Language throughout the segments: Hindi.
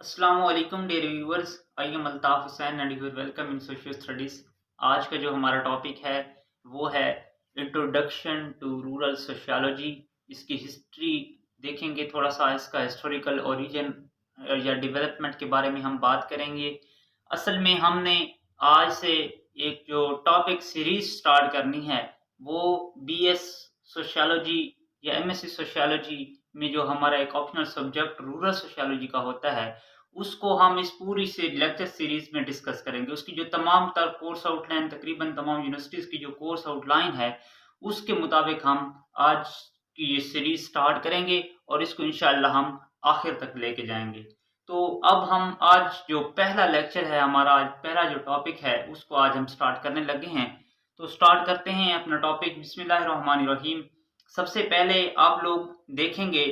अस्सलाम वालेकुम dear viewers. I am Altaf Hussain and you are welcome in social studies. आज का जो हमारा टॉपिक है वो है इंट्रोडक्शन टू रूरल सोशियोलॉजी। इसकी हिस्ट्री देखेंगे, थोड़ा सा इसका हिस्टोरिकल ओरिजिन या डेवलपमेंट के बारे में हम बात करेंगे। असल में हमने आज से एक जो टॉपिक सीरीज स्टार्ट करनी है वो बीएस सोशियोलॉजी या एमएससी सोशियोलॉजी में जो हमारा एक ऑप्शनल सब्जेक्ट रूरल सोशियोलॉजी का होता है उसको हम इस पूरी से लेक्चर सीरीज में डिस्कस करेंगे। उसकी जो तमाम तर कोर्स आउटलाइन, तकरीबन तमाम यूनिवर्सिटीज की जो कोर्स आउटलाइन है उसके मुताबिक हम आज की ये सीरीज स्टार्ट करेंगे और इसको इंशाल्लाह हम आखिर तक लेके जाएंगे। तो अब हम आज जो पहला लेक्चर है हमारा, आज पहला जो टॉपिक है उसको आज हम स्टार्ट करने लगे हैं। तो स्टार्ट करते हैं अपना टॉपिक। बिस्मिल्लाहिर्रहमानिर्रहीम। सबसे पहले आप लोग देखेंगे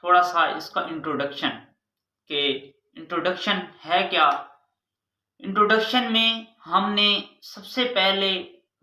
थोड़ा सा इसका इंट्रोडक्शन के इंट्रोडक्शन है क्या। इंट्रोडक्शन में हमने सबसे पहले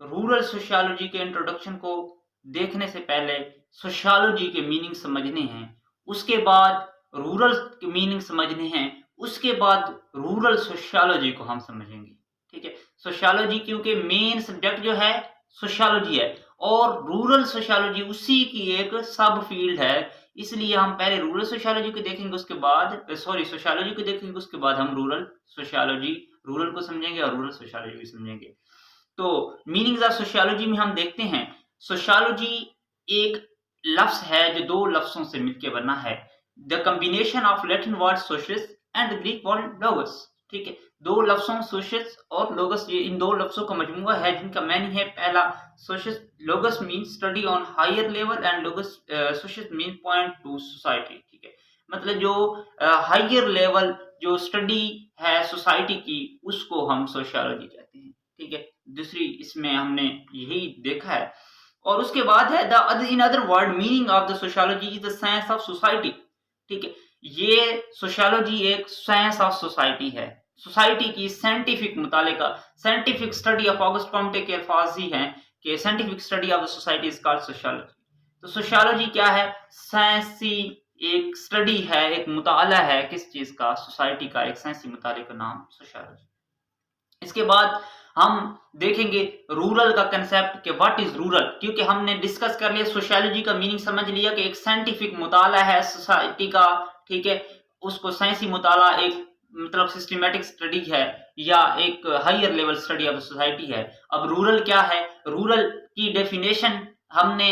रूरल सोशियोलॉजी के इंट्रोडक्शन को देखने से पहले सोशियोलॉजी के मीनिंग समझने हैं, उसके बाद रूरल के मीनिंग समझने हैं, उसके बाद रूरल सोशियोलॉजी को हम समझेंगे। ठीक है, सोशियोलॉजी क्योंकि मेन सब्जेक्ट जो है सोशियोलॉजी है और रूरल सोशियोलॉजी उसी की एक सब फील्ड है, इसलिए हम पहले रूरल सोशियोलॉजी को देखेंगे, उसके बाद सोशियोलॉजी को देखेंगे, उसके बाद हम रूरल सोशियोलॉजी, रूरल को समझेंगे और रूरल सोशियोलॉजी को समझेंगे। तो मीनिंग्स ऑफ सोशियोलॉजी में हम देखते हैं, सोशियोलॉजी एक लफ्ज है जो दो लफ्जों से मिलकर बना है। The combination of Latin word socius and Greek word logos. ठीक है, दो लफ्जों सोशियस और लोगस, ये इन दो लफ्जों का मजमूआ है जिनका मीनिंग है, पहला socius, logos mean study on higher level and logos socius mean point to society. ठीक है, मतलब जो हायर लेवल जो स्टडी है सोसाइटी की उसको हम सोशियोलॉजी कहते हैं। ठीक है, दूसरी इसमें हमने यही देखा है। और उसके बाद है the in other word meaning of the sociology is the science of society. ठीक है, ये सोशियोलॉजी एक साइंस ऑफ सोसाइटी है, सोसाइटी की साइंटिफिक मुताले का, scientific study of August Comte के अल्फाज ही हैं कि scientific study of the society is called sociology. तो सोशियोलॉजी क्या है? साइंसी एक स्टडी है, एक मुताला है किस चीज का? सोसाइटी का एक साइंसी मुताले का नाम सोशियोलॉजी। इसके बाद हम देखेंगे रूरल का कंसेप्ट कि व्हाट इज रूरल, क्योंकि हमने डिस्कस कर लिया, सोशियोलॉजी का मीनिंग समझ लिया कि एक साइंटिफिक मुताला है सोसाइटी का। ठीक है, उसको साइंसी मुताला एक मतलब सिस्टमेटिक स्टडी है या एक higher level study of society है। अब रूरल क्या है? रूरल की डेफिनेशन हमने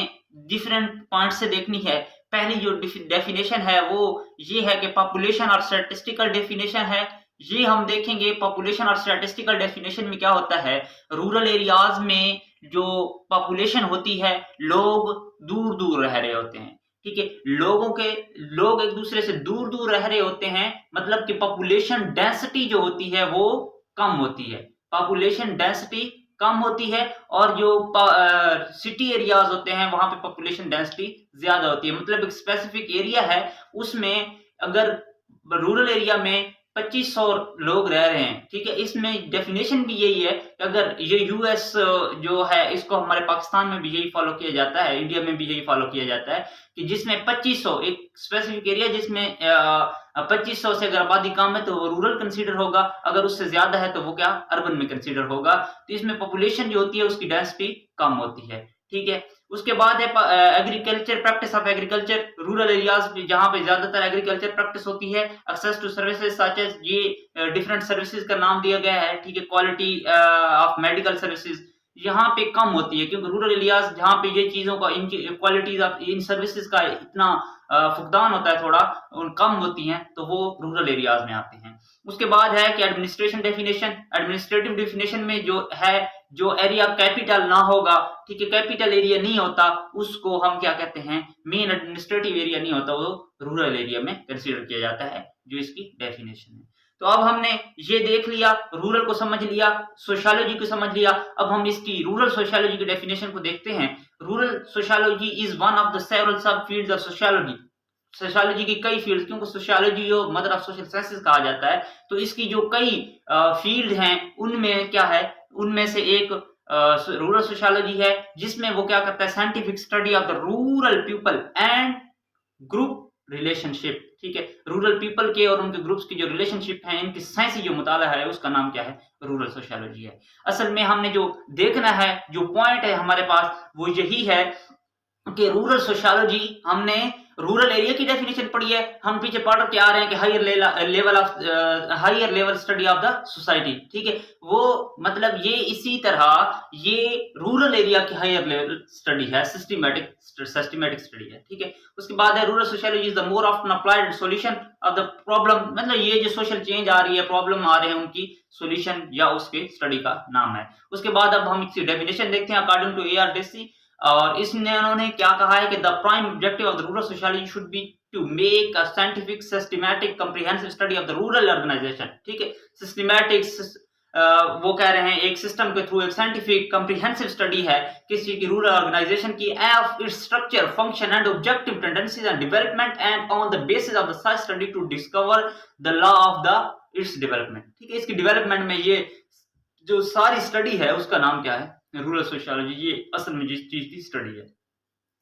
डिफरेंट पॉइंट से देखनी है। पहली जो डेफिनेशन है वो ये है कि पॉपुलेशन और स्टैटिस्टिकल डेफिनेशन है, ये हम देखेंगे। पॉपुलेशन और स्टैटिस्टिकल डेफिनेशन में क्या होता है, रूरल एरियाज में जो पॉपुलेशन होती है, लोग दूर दूर रह रहे होते हैं। ठीक है, लोग एक दूसरे से दूर दूर रह रहे होते हैं, मतलब कि पॉपुलेशन डेंसिटी जो होती है वो कम होती है, पॉपुलेशन डेंसिटी कम होती है। और जो सिटी एरियाज होते हैं वहां पे पॉपुलेशन डेंसिटी ज्यादा होती है। मतलब एक स्पेसिफिक एरिया है, उसमें अगर रूरल एरिया में 2500 लोग रह रहे हैं, ठीक है, इसमें डेफिनेशन भी यही है कि अगर ये यूएस जो है इसको हमारे पाकिस्तान में भी यही फॉलो किया जाता है, इंडिया में भी यही फॉलो किया जाता है कि जिसमें 2500 एक स्पेसिफिक एरिया जिसमें 2500 से अगर आबादी कम है तो वो रूरल कंसीडर होगा, अगर उससे ज्यादा है तो वो क्या अर्बन में कंसीडर होगा। तो इसमें पॉपुलेशन जो होती है उसकी डेंसिटी कम होती है। ठीक है, उसके बाद है agriculture, practice of agriculture, rural areas जहां पे ज्यादातर एग्रीकल्चर प्रैक्टिस होती है। Access to services such as, ये डिफरेंट सर्विसेज का नाम दिया गया है। ठीक है, क्वालिटी ऑफ मेडिकल सर्विसेज यहाँ पे कम होती है, क्योंकि रूरल एरियाज जहाँ पे ये चीजों का, इन क्वालिटीज ऑफ इन सर्विसेज का इतना फुकदान होता है, थोड़ा कम होती हैं, तो वो रूरल एरियाज में आते हैं। उसके बाद है कि एडमिनिस्ट्रेशन डेफिनेशन, एडमिनिस्ट्रेटिव डेफिनेशन में जो है, जो एरिया कैपिटल ना होगा, ठीक है, कैपिटल एरिया नहीं होता, उसको हम क्या कहते हैं, मेन एडमिनिस्ट्रेटिव एरिया नहीं होता, वो रूरल एरिया में कंसीडर किया जाता है, जो इसकी डेफिनेशन है। तो अब हमने ये देख लिया, रूरल को समझ लिया, सोशियोलॉजी को समझ लिया। अब हम इसकी रूरल सोशियोलॉजी की डेफिनेशन को देखते हैं। Rural sociology is one of the several सब फील्ड्स ऑफ सोशियोलॉजी। सोशियोलॉजी की कई फील्ड, क्योंकि सोशियोलॉजी जो मदर ऑफ सोशल साइंसेस कहा जाता है, तो इसकी जो कई फील्ड हैं उनमें क्या है, उनमें से एक रूरल सोशियोलॉजी है, जिसमें वो क्या करता है, scientific study of the rural people and group relationship, ठीक है। रूरल पीपल के और उनके ग्रुप्स की जो रिलेशनशिप है, इनकी साइंसी जो मुताला है, उसका नाम क्या है? रूरल सोशियोलॉजी है। असल में हमने जो देखना है, जो पॉइंट है हमारे पास, वो यही है कि रूरल सोशियोलॉजी, हमने रूरल एरिया की डेफिनेशन पढ़ी है, हम पीछे पढ़ के आ रहे हैं कि higher level study of the society, ठीक है। वो मतलब ये इसी तरह ये रूरल एरिया की हायर लेवल स्टडी है, सिस्टमैटिक स्टडी है, ठीक है। उसके बाद है rural sociology is the more often applied solution of the problem, मतलब ये जो सोशल चेंज आ रही है, प्रॉब्लम आ रहे हैं, उनकी सॉल्यूशन या उसके स्टडी का नाम है। उसके बाद अब हम इसकी डेफिनेशन देखते हैं अकॉर्डिंग टू AR Deci, और इसमें उन्होंने क्या कहा है कि the prime objective of the rural sociology should be to make a scientific systematic comprehensive study of the rural organisation, ठीक है। सिस्टमैटिक वो कह रहे हैं एक सिस्टम के थ्रू एक साइंटिफिक कॉम्प्रिहेंसिव स्टडी है किसी की रूरल ऑर्गेनाइजेशन की, of its structure, function and objective tendencies and development, and on the basis of the such study to discover the law of the its development, ठीक है। इसकी डेवलपमेंट में ये जो सारी स्टडी है, उसका नाम क्या है? Rural sociology. ये असल में जिस चीज की स्टडी है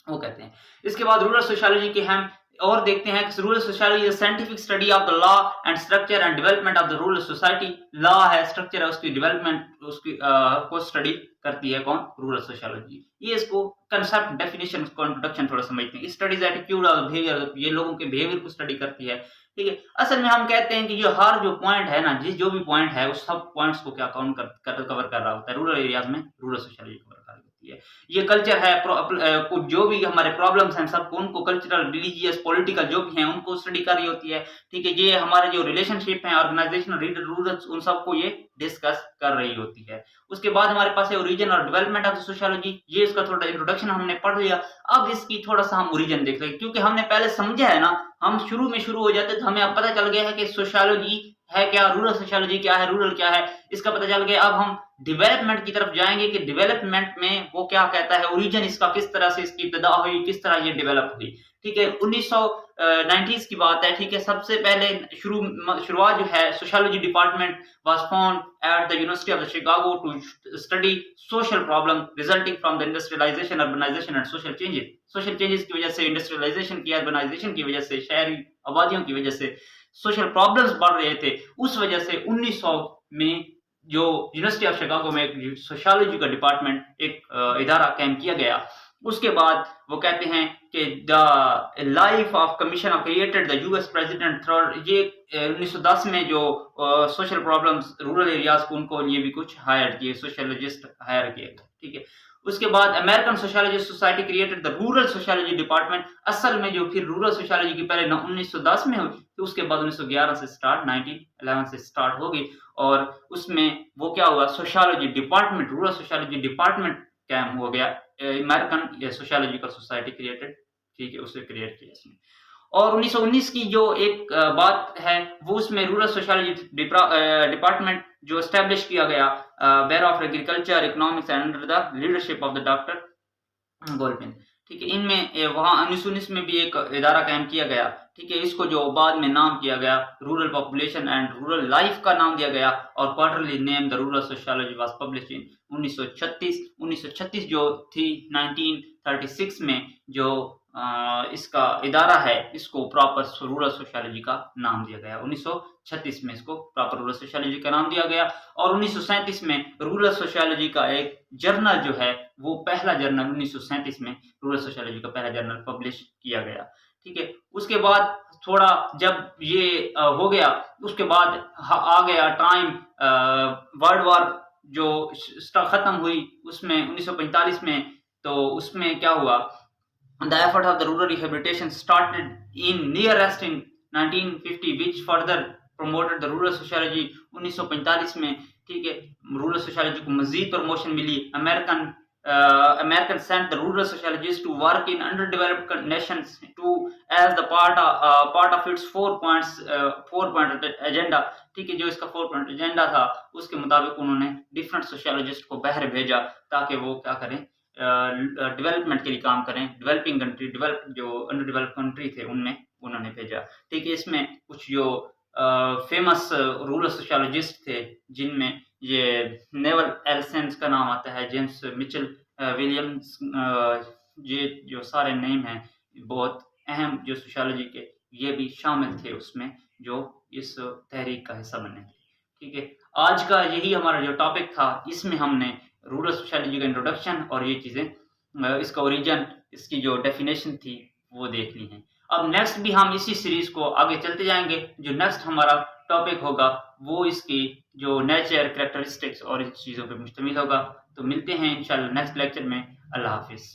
वो कहते हैं। इसके बाद रूरल सोशियोलॉजी के हम और देखते हैं कि rural sociology is scientific study of the law and structure and development of the rural society. Law है, स्ट्रक्चर है, उसकी डेवलपमेंट उसकी को स्टडी करती है कौन? Rural sociology. ये इसको कंसेप्ट, डेफिनेशन, उसको इंट्रोडक्शन थोड़ा समझते हैं। स्टडीज एटीट्यूड और बिहेवियर, ये लोगों के बिहेवियर को स्टडी करती है, ठीक है। असल में हम कहते हैं कि जो हर जो पॉइंट है ना, जो भी पॉइंट है, उस सब पॉइंट्स को क्या कवर कर रहा होता है रूरल एरियाज में, रूरल सोशियोलॉजी कवर कर रही होती है। ये कल्चर है, कुछ जो भी हमारे प्रॉब्लम्स हैं सबको, उनको कल्चरल, रिलीजियस, पॉलिटिकल जो भी हैं, उनको स्टडी कर रही होती है, ठीक है। ये हमारे जो रिलेशनशिप है ऑर्गेनाइजेशनल, रूरल, उन सबको ये डिस्कस कर रही होती है। उसके बाद हमारे पास है ओरिजिन और डेवलपमेंट ऑफ द सोशियोलॉजी। ये इसका थोड़ा इंट्रोडक्शन हमने पढ़ लिया। अब इसकी थोड़ा सा हम ओरिजिन देख रहे हैं, क्योंकि हमने पहले समझा है ना, हम शुरू हो जाते तो हमें अब पता चल गया है कि सोशियोलॉजी है क्या, रूरल सोशियोलॉजी क्या है, रूरल क्या है, इसका पता चल गया। अब हम डेवलपमेंट की तरफ जाएंगे कि डेवलपमेंट में वो क्या कहता है, ओरिजिन इसका, किस तरह से इसकी इब्तिदा हुई, किस तरह ये डेवलप हुई, ठीक है। 1990s की बात है, ठीक है। सबसे पहले शुरुआत जो है, sociology department was found at the university of Chicago to study social problem resulting from the industrialisation, urbanisation and social changes की वजह से, इंडस्ट्रियलाइजेशन की, अर्बनाइजेशन की वजह से, शहरी आबादियों की वजह से सोशल प्रॉब्लम्स बढ़ रहे थे। उस वजह से 1900 में जो यूनिवर्सिटी ऑफ शिकागो में एक सोशियोलॉजी का डिपार्टमेंट, एक इदारा कायम किया गया। उसके बाद वो कहते हैं कि the life of commission of created the US president third, ये 1910 में जो सोशल प्रॉब्लम्स रूरल एरियाज को, उनको ये भी कुछ हायर किए, सोशियोलॉजिस्ट हायर किए, ठीक है। उसके बाद American sociology society created the rural sociology department. असल में जो फिर रूरल सोशियोलॉजी की पहले 1910 में हुई, तो उसके बाद 1911 से स्टार्ट, 1911 से स्टार्ट होगी, और उसमें वो क्या हुआ, sociology department, rural sociology department कायम हो गया। अमेरिकन सोशियोलॉजिकल सोसाइटी क्रिएटेड, ठीक है, उसे क्रिएट किया इसने। और 1919 की जो एक बात है, वो उसमें रूरल सोशियोलॉजी डिपार्टमेंट जो एस्टेब्लिश किया गया, बैर of agriculture economics under the leadership of the doctor Gold Wing, ठीक है। इनमें वहां 1919 में भी एक इदारा कायम किया गया, ठीक है। इसको जो बाद में नाम किया गया rural population and rural life का नाम दिया गया, और quarterly name the rural sociology was published in 1936 जो थी 1936 में जो इसका इदारा है, इसको प्रॉपर रूरल सोशियोलॉजी का नाम दिया गया। 1936 में इसको प्रॉपर रूरल सोशियोलॉजी का नाम दिया गया, और 1937 में रूरल सोशियोलॉजी का एक जर्नल जो है, वो पहला जर्नल 1937 में रूरल सोशियोलॉजी का पहला जर्नल पब्लिश किया गया, ठीक है। उसके बाद थोड़ा जब ये हो गया, उसके बाद आ गया टाइम, वर्ल्ड वॉर जो खत्म हुई, उसमें 1945 में, तो उसमें क्या हुआ, the effort of the rural rehabilitation started in nearest in 1950 which further promoted the rural sociology। 1945 में, ठीक है, रूरल सोशियोलॉजी को मजीद प्रमोशन मिली। American sent the rural sociologists to work in underdeveloped nations to as the part of its 4-point agenda, ठीक है। जो इसका 4-point एजेंडा था, उसके मुताबिक उन्होंने डिफरेंट सोशियोलॉजिस्ट को बाहर भेजा, ताकि वो क्या करें, डेवलपमेंट के लिए काम करें। डेवलपिंग कंट्री, जो अंडर डेवलप्ड कंट्री थे, उनमें उन्होंने भेजा, ठीक है। इसमें कुछ जो फेमस रूरल सोशियोलॉजिस्ट थे, जिनमें ये नेवल एल्सेंस का नाम आता है, जेम्स मिचेल विलियम्स, ये जो सारे नेम हैं, बहुत अहम जो सोशियोलॉजी के ये भी शामिल थे उसमें, जो इस तहरीक का हिस्सा बने थे। ठीक है, आज का यही हमारा जो टॉपिक था, इसमें हमने रूरल सोशियोलॉजी का इंट्रोडक्शन और ये चीज़ें इसका ओरिजिन, इसकी जो डेफिनेशन थी, वो देख ली हैं। अब नेक्स्ट भी हम इसी सीरीज़ को आगे चलते जाएँगे। जो नेक्स्ट हमारा टॉपिक होगा, वो इसकी जो नेचर, कैरेक्टरिस्टिक्स और इस चीज़ों पे मुश्तमिल होगा। तो मिलते हैं इंशाल्लाह नेक्स्ट लेक्चर में। अल्लाह हाफ़िज़।